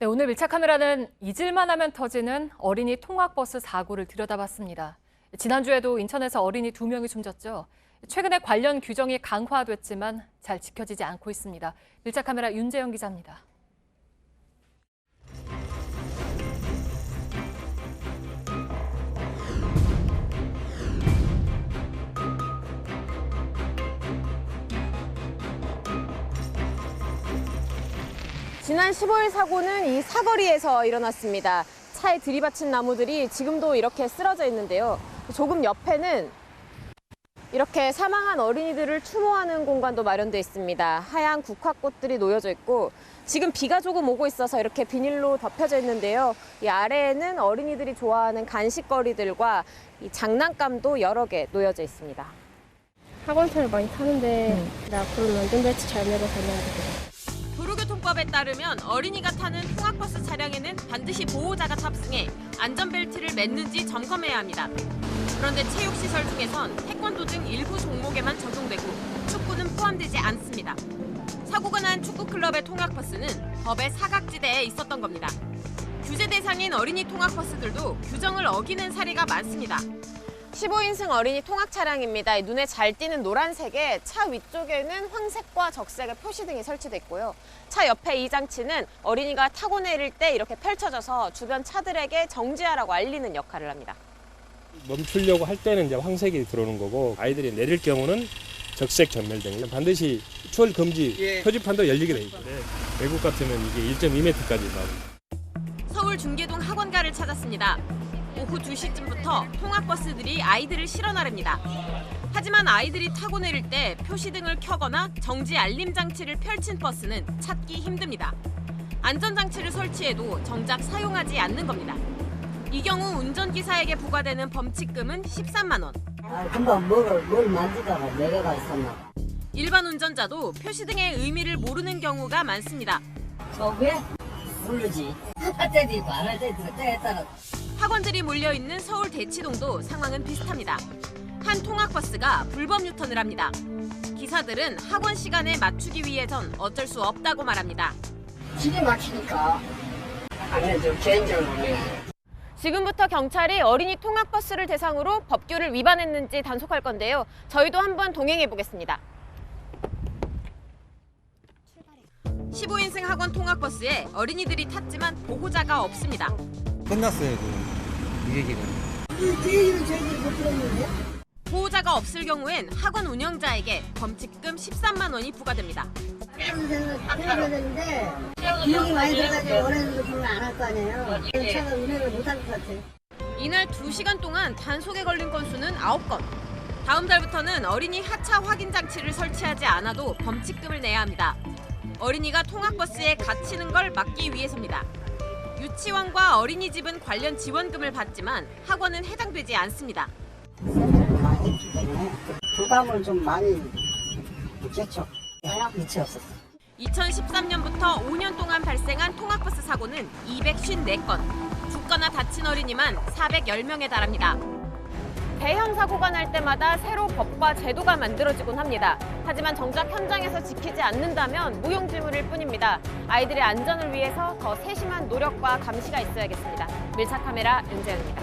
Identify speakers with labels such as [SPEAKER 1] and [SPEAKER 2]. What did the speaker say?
[SPEAKER 1] 네, 오늘 밀착 카메라는 잊을만 하면 터지는 어린이 통학버스 사고를 들여다봤습니다. 지난주에도 인천에서 어린이 2명이 숨졌죠. 최근에 관련 규정이 강화됐지만 잘 지켜지지 않고 있습니다. 밀착 카메라 윤재영 기자입니다.
[SPEAKER 2] 지난 15일 사고는 이 사거리에서 일어났습니다. 차에 들이받친 나무들이 지금도 이렇게 쓰러져 있는데요. 조금 옆에는 이렇게 사망한 어린이들을 추모하는 공간도 마련되어 있습니다. 하얀 국화꽃들이 놓여져 있고 지금 비가 조금 오고 있어서 이렇게 비닐로 덮여져 있는데요. 이 아래에는 어린이들이 좋아하는 간식거리들과 이 장난감도 여러 개 놓여져 있습니다.
[SPEAKER 3] 학원차를 많이 타는데 나 앞으로는 안전벨트 잘 매고 다녀야 되거든.
[SPEAKER 4] 도로교통법에 따르면 어린이가 타는 통학버스 차량에는 반드시 보호자가 탑승해 안전벨트를 맸는지 점검해야 합니다. 그런데 체육시설 중에선 태권도 등 일부 종목에만 적용되고 축구는 포함되지 않습니다. 사고가 난 축구클럽의 통학버스는 법의 사각지대에 있었던 겁니다. 규제 대상인 어린이 통학버스들도 규정을 어기는 사례가 많습니다.
[SPEAKER 2] 15인승 어린이 통학 차량입니다. 눈에 잘 띄는 노란색에 차 위쪽에는 황색과 적색의 표시등이 설치돼 있고요. 차 옆에 이 장치는 어린이가 타고 내릴 때 이렇게 펼쳐져서 주변 차들에게 정지하라고 알리는 역할을 합니다.
[SPEAKER 5] 멈추려고 할 때는 이제 황색이 들어오는 거고 아이들이 내릴 경우는 적색 전멸등이 반드시 추월 금지 표지판도 열리게 돼 있고 외국 같으면 이게 1.2m까지 나옵니다.
[SPEAKER 4] 서울 중계동 학원가를 찾았습니다. 오후 2시쯤부터 통학버스들이 아이들을 실어 나릅니다. 하지만 아이들이 타고 내릴 때 표시등을 켜거나 정지 알림 장치를 펼친 버스는 찾기 힘듭니다. 안전장치를 설치해도 정작 사용하지 않는 겁니다. 이 경우 운전기사에게 부과되는 범칙금은 13만 원.
[SPEAKER 6] 금방 뭘 만지다가 내려가 있었나.
[SPEAKER 4] 일반 운전자도 표시등의 의미를 모르는 경우가 많습니다.
[SPEAKER 6] 왜? 모르지. 할 때도 있고 안 할 때도 있고 때에 따라.
[SPEAKER 4] 학원들이 몰려있는 서울 대치동도 상황은 비슷합니다. 한 통학버스가 불법 유턴을 합니다. 기사들은 학원 시간에 맞추기 위해선 어쩔 수 없다고 말합니다.
[SPEAKER 6] 기계 막히니까. 아니, 좀 개인적으로.
[SPEAKER 2] 지금부터 경찰이 어린이 통학버스를 대상으로 법규를 위반했는지 단속할 건데요. 저희도 한번 동행해 보겠습니다.
[SPEAKER 4] 15인승 학원 통학버스에 어린이들이 탔지만 보호자가 없습니다.
[SPEAKER 7] 끝났어요, 이 얘기가.
[SPEAKER 6] 저희들이 못 들었는데?
[SPEAKER 4] 보호자가 없을 경우엔 학원 운영자에게 범칙금 13만 원이 부과됩니다.
[SPEAKER 6] 들어야 되는데 비용이 많이 들어가지고 원하는 거 돈을 안 할 거 아니에요. 차가 운행을 못 할 것 같아요.
[SPEAKER 4] 이날 2시간 동안 단속에 걸린 건수는 9건. 다음 달부터는 어린이 하차 확인 장치를 설치하지 않아도 범칙금을 내야 합니다. 어린이가 통학버스에 갇히는 걸 막기 위해서입니다. 유치원과 어린이집은 관련 지원금을 받지만 학원은 해당되지 않습니다.
[SPEAKER 6] 부담을 좀 많이 느꼈죠. 미치 없었어.
[SPEAKER 4] 2013년부터 5년 동안 발생한 통학버스 사고는 254건, 죽거나 다친 어린이만 410명에 달합니다.
[SPEAKER 2] 대형 사고가 날 때마다 새로 법과 제도가 만들어지곤 합니다. 하지만 정작 현장에서 지키지 않는다면 무용지물일 뿐입니다. 아이들의 안전을 위해서 더 세심한 노력과 감시가 있어야겠습니다. 밀착 카메라 윤재현입니다.